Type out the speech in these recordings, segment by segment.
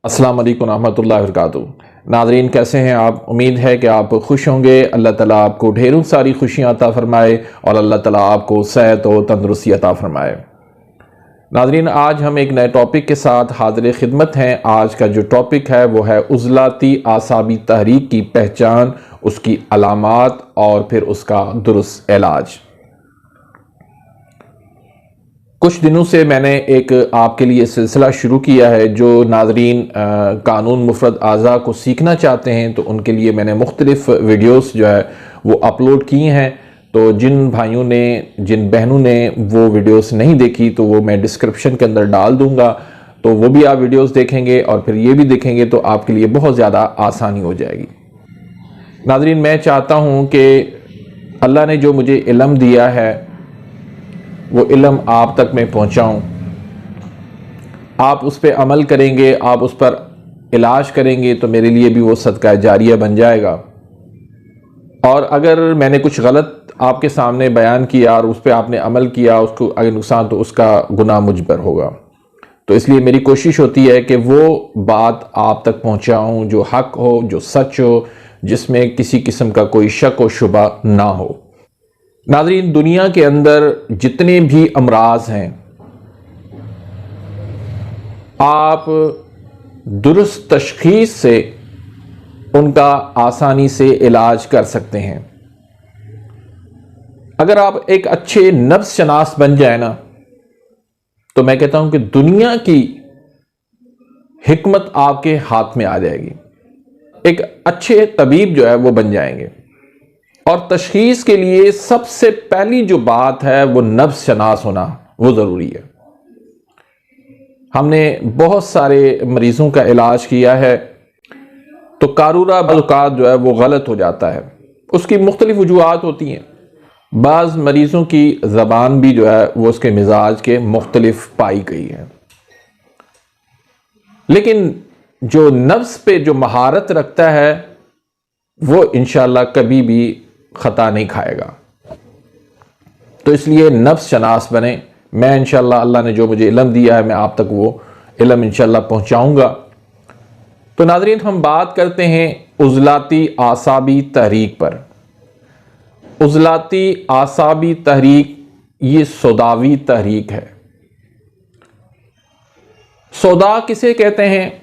अस्सलाम वालेकुम रहमतुल्लाहि व बरकातुहू। नाज़रीन, कैसे हैं आप? उम्मीद है कि आप खुश होंगे। अल्लाह ताला आपको ढेरों सारी खुशियाँ अता फ़रमाए और अल्लाह ताला आपको सेहत और तंदुरुस्ती अता फ़रमाए। नाज़रीन, आज हम एक नए टॉपिक के साथ हाज़िर खिदमत हैं। आज का जो टॉपिक है वो है उज़लाती आसाबी तहरीक की पहचान, उसकी अलामात और फिर उसका दुरुस्त इलाज। कुछ दिनों से मैंने एक आपके लिए सिलसिला शुरू किया है। जो नाज़रीन कानून मुफ़रद आज़ा को सीखना चाहते हैं तो उनके लिए मैंने मुख्तलिफ़ वीडियोस जो है वो अपलोड किए हैं। तो जिन भाइयों ने, जिन बहनों ने वो वीडियोस नहीं देखी तो वो मैं डिस्क्रिप्शन के अंदर डाल दूँगा, तो वो भी आप वीडियोस देखेंगे और फिर ये भी देखेंगे तो आपके लिए बहुत ज़्यादा आसानी हो जाएगी। नाज़रीन, मैं चाहता हूँ कि अल्लाह ने जो मुझे इल्म दिया है वो इल्म आप तक मैं पहुँचाऊँ। आप उस पर अमल करेंगे, आप उस पर इलाज करेंगे तो मेरे लिए भी वो सदका जारिया बन जाएगा। और अगर मैंने कुछ गलत आपके सामने बयान किया और उस पर आपने अमल किया, उसको अगर नुकसान, तो उसका गुनाह मुझ पर होगा। तो इसलिए मेरी कोशिश होती है कि वो बात आप तक पहुँचाऊँ जो हक हो, जो सच हो, जिसमें किसी किस्म का कोई शक व शुबा ना हो। नाज़रीन, दुनिया के अंदर जितने भी अमराज हैं, आप दुरुस्त तशखीस से उनका आसानी से इलाज कर सकते हैं। अगर आप एक अच्छे नफ्स शनास बन जाए ना, तो मैं कहता हूं कि दुनिया की हिकमत आपके हाथ में आ जाएगी। एक अच्छे तबीब जो है वो बन जाएंगे। और तशखीस के लिए सबसे पहली जो बात है वो नफ्स शनास होना वो ज़रूरी है। हमने बहुत सारे मरीज़ों का इलाज किया है तो कारूरा बज़ौक़ात जो है वो गलत हो जाता है। उसकी मुख्तलिफ वजूहात होती हैं। बाज़ मरीज़ों की ज़बान भी जो है वो उसके मिजाज के मुख्तलिफ पाई गई है। लेकिन जो नफ्स पे जो महारत रखता है वो इंशाअल्लाह कभी भी ख़ता नहीं खाएगा। तो इसलिए नफ्स शनास बने। मैं इंशाअल्लाह, अल्लाह ने जो मुझे इल्म दिया है मैं आप तक वो इल्म इंशाअल्लाह पहुँचाऊँगा। तो नाज़रीन, हम बात करते हैं उज़लाती आसाबी तहरीक पर। उज़लाती आसाबी तहरीक ये सौदावी तहरीक है। सौदा किसे कहते हैं?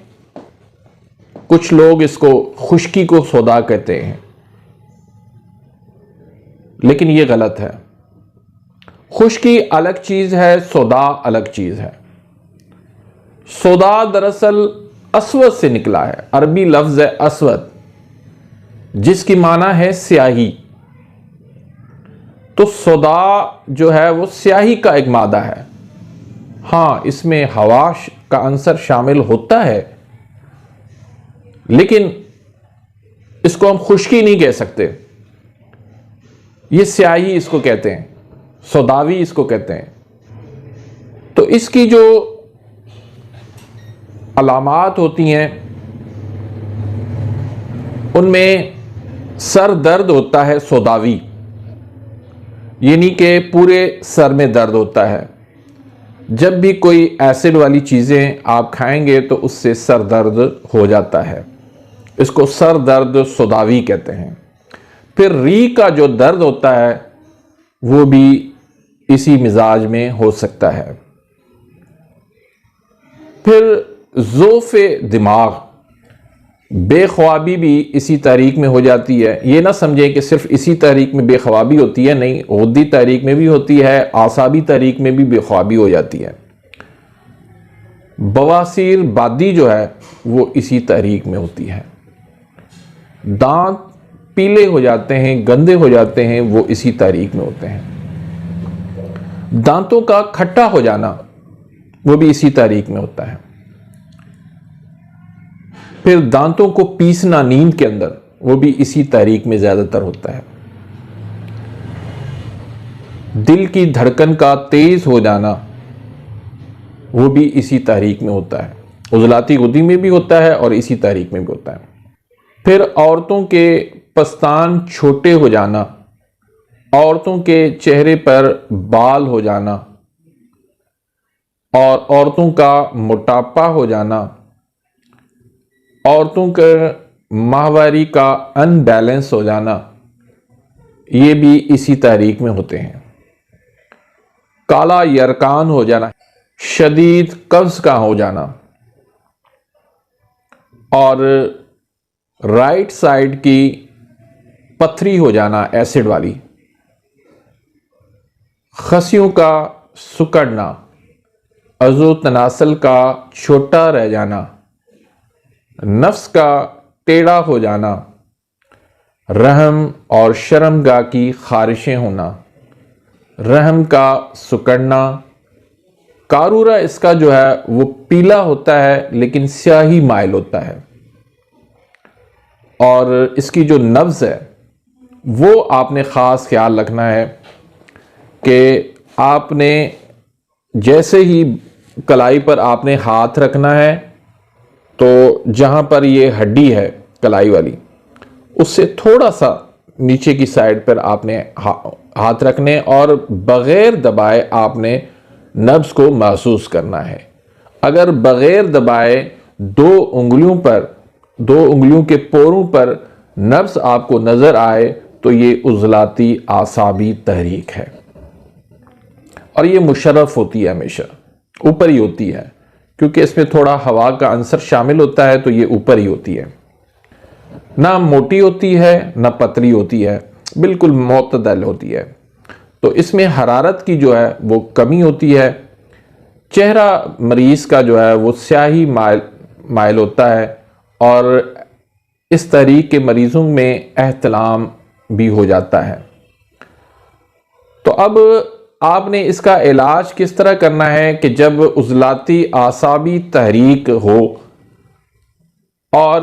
कुछ लोग इसको खुश्की को सौदा कहते हैं, लेकिन ये गलत है। खुश्की अलग चीज है, सौदा अलग चीज है। सौदा दरअसल अस्वद से निकला है। अरबी लफ्ज है अस्वद, जिसकी माना है स्याही। तो सौदा जो है वो स्याही का एक मादा है। हाँ, इसमें हवा का अंसर शामिल होता है, लेकिन इसको हम खुश्की नहीं कह सकते। ये स्याही इसको कहते हैं, सौदावी इसको कहते हैं। तो इसकी जो अलामात होती हैं उनमें सर दर्द होता है सौदावी, यानी कि पूरे सर में दर्द होता है। जब भी कोई एसिड वाली चीज़ें आप खाएंगे तो उससे सर दर्द हो जाता है। इसको सर दर्द सौदावी कहते हैं। फिर रीह का जो दर्द होता है वो भी इसी मिजाज में हो सकता है। फिर ज़ोफ़े दिमाग, बेख्वाबी भी इसी तारीख में हो जाती है। ये ना समझें कि सिर्फ इसी तारीख में बेख्वाबी होती है, नहीं, गद्दी तारीख में भी होती है, आसाबी तारीख में भी बेख्वाबी हो जाती है। बवासीर बादी जो है वो इसी तारीख में होती है। दांत पीले हो जाते हैं, गंदे हो जाते हैं, वो इसी तारीख में होते हैं। दांतों का खट्टा हो जाना वो भी इसी तारीख में होता है। फिर दांतों को पीसना नींद के अंदर, वो भी इसी तारीख में ज्यादातर होता है। दिल की धड़कन का तेज हो जाना वो भी इसी तारीख में होता है। उज़लाती गुद्दी में भी होता है और इसी तारीख में भी होता है। फिर औरतों के पस्तान छोटे हो जाना, औरतों के चेहरे पर बाल हो जाना और औरतों का मोटापा हो जाना, औरतों का माहवारी का अनबैलेंस हो जाना, ये भी इसी तहरीक में होते हैं। काला यरकान हो जाना, शदीद कब्ज का हो जाना और राइट साइड की पथरी हो जाना एसिड वाली, खसियों का सुकड़ना, अज़ो तनासल का छोटा रह जाना, नफ्स का टेढ़ा हो जाना, रहम और शर्मगाह की खारिशें होना, रहम का सुकड़ना। कारूरा इसका जो है वो पीला होता है लेकिन स्याही माइल होता है, और इसकी जो नब्ज़ है वो आपने ख़ास ख्याल रखना है कि आपने जैसे ही कलाई पर आपने हाथ रखना है तो जहाँ पर ये हड्डी है कलाई वाली, उससे थोड़ा सा नीचे की साइड पर आपने हाथ रखने और बग़ैर दबाए आपने नब्ज़ को महसूस करना है। अगर बग़ैर दबाए दो उंगलियों के पोरों पर नब्ज़ आपको नज़र आए तो ये उज़लाती आसाबी तहरीक है, और ये मुशर्रफ होती है, हमेशा ऊपर ही होती है, क्योंकि इसमें थोड़ा हवा का अंसर शामिल होता है, तो ये ऊपर ही होती है। ना मोटी होती है ना पतली होती है, बिल्कुल मोतदल होती है। तो इसमें हरारत की जो है वो कमी होती है। चेहरा मरीज़ का जो है वो स्याही माइल होता है, और इस तहरीक के मरीज़ों में एहतलाम भी हो जाता है। तो अब आपने इसका इलाज किस तरह करना है कि जब उज़लाती आसाबी तहरीक हो और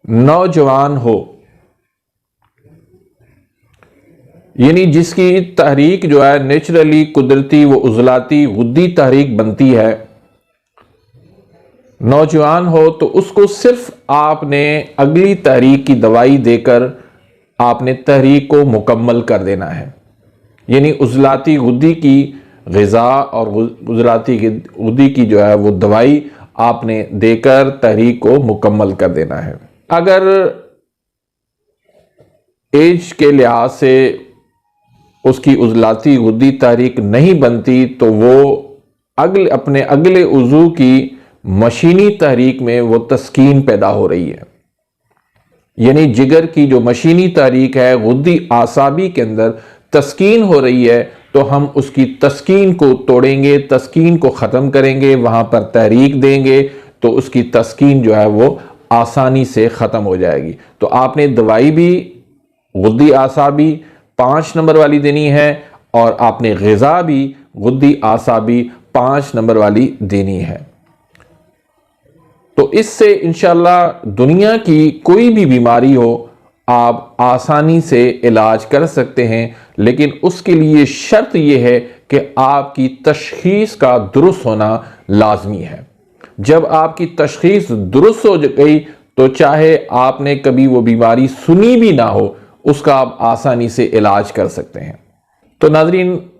नौजवान हो, यानी जिसकी तहरीक जो है नेचुरली कुदरती वो उज़लाती गुद्दी तहरीक बनती है, नौजवान हो, तो उसको सिर्फ आपने अगली तहरीक की दवाई देकर आपने तहरीक को मुकम्मल कर देना है। यानी उज़लाती गुद्दी की ग़िज़ा और उज़लाती गुद्दी की जो है वो दवाई आपने देकर तहरीक को मुकम्मल कर देना है। अगर एज के लिहाज से उसकी उज़लाती गुद्दी तहरीक नहीं बनती तो वो अपने अगले उज़ू की मशीनी तहरीक में वो तस्कीन पैदा हो रही है। यानी जिगर की जो मशीनी तहरीक है गुद्दी आसाबी के अंदर तस्कीन हो रही है, तो हम उसकी तस्कीन को तोड़ेंगे, तस्कीन को ख़त्म करेंगे, वहाँ पर तहरीक देंगे तो उसकी तस्कीन जो है वो आसानी से ख़त्म हो जाएगी। तो आपने दवाई भी गुद्दी आसाबी 5 नंबर वाली देनी है, और आपने ग़िज़ा भी गुद्दी आसाबी 5 नंबर वाली देनी है। तो इससे इंशाअल्लाह दुनिया की कोई भी बीमारी हो आप आसानी से इलाज कर सकते हैं, लेकिन उसके लिए शर्त यह है कि आपकी तशख़ीस का दुरुस्त होना लाजमी है। जब आपकी तशख़ीस दुरुस्त हो गई तो चाहे आपने कभी वो बीमारी सुनी भी ना हो, उसका आप आसानी से इलाज कर सकते हैं। तो नाज़रीन,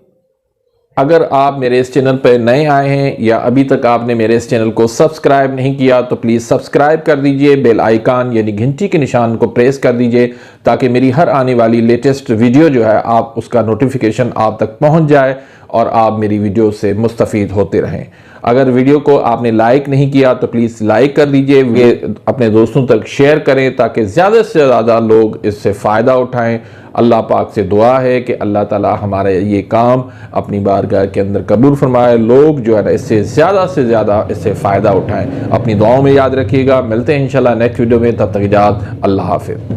अगर आप मेरे इस चैनल पर नए आए हैं या अभी तक आपने मेरे इस चैनल को सब्सक्राइब नहीं किया तो प्लीज़ सब्सक्राइब कर दीजिए, बेल आइकन यानी घंटी के निशान को प्रेस कर दीजिए, ताकि मेरी हर आने वाली लेटेस्ट वीडियो जो है आप उसका नोटिफिकेशन आप तक पहुंच जाए और आप मेरी वीडियो से मुस्तफ़ीद होते रहें। अगर वीडियो को आपने लाइक नहीं किया तो प्लीज़ लाइक कर दीजिए, वे अपने दोस्तों तक शेयर करें ताकि ज़्यादा से ज़्यादा लोग इससे फ़ायदा उठाएं। अल्लाह पाक से दुआ है कि अल्लाह ताला हमारा ये काम अपनी बारगाह के अंदर कबूल फरमाए, लोग जो है ना इससे ज़्यादा इससे फ़ायदा उठाएं। अपनी दुआओं में याद रखिएगा। मिलते हैं इंशाल्लाह नेक्स्ट वीडियो में, तब तक इजाज़त, अल्लाह हाफ़िज़।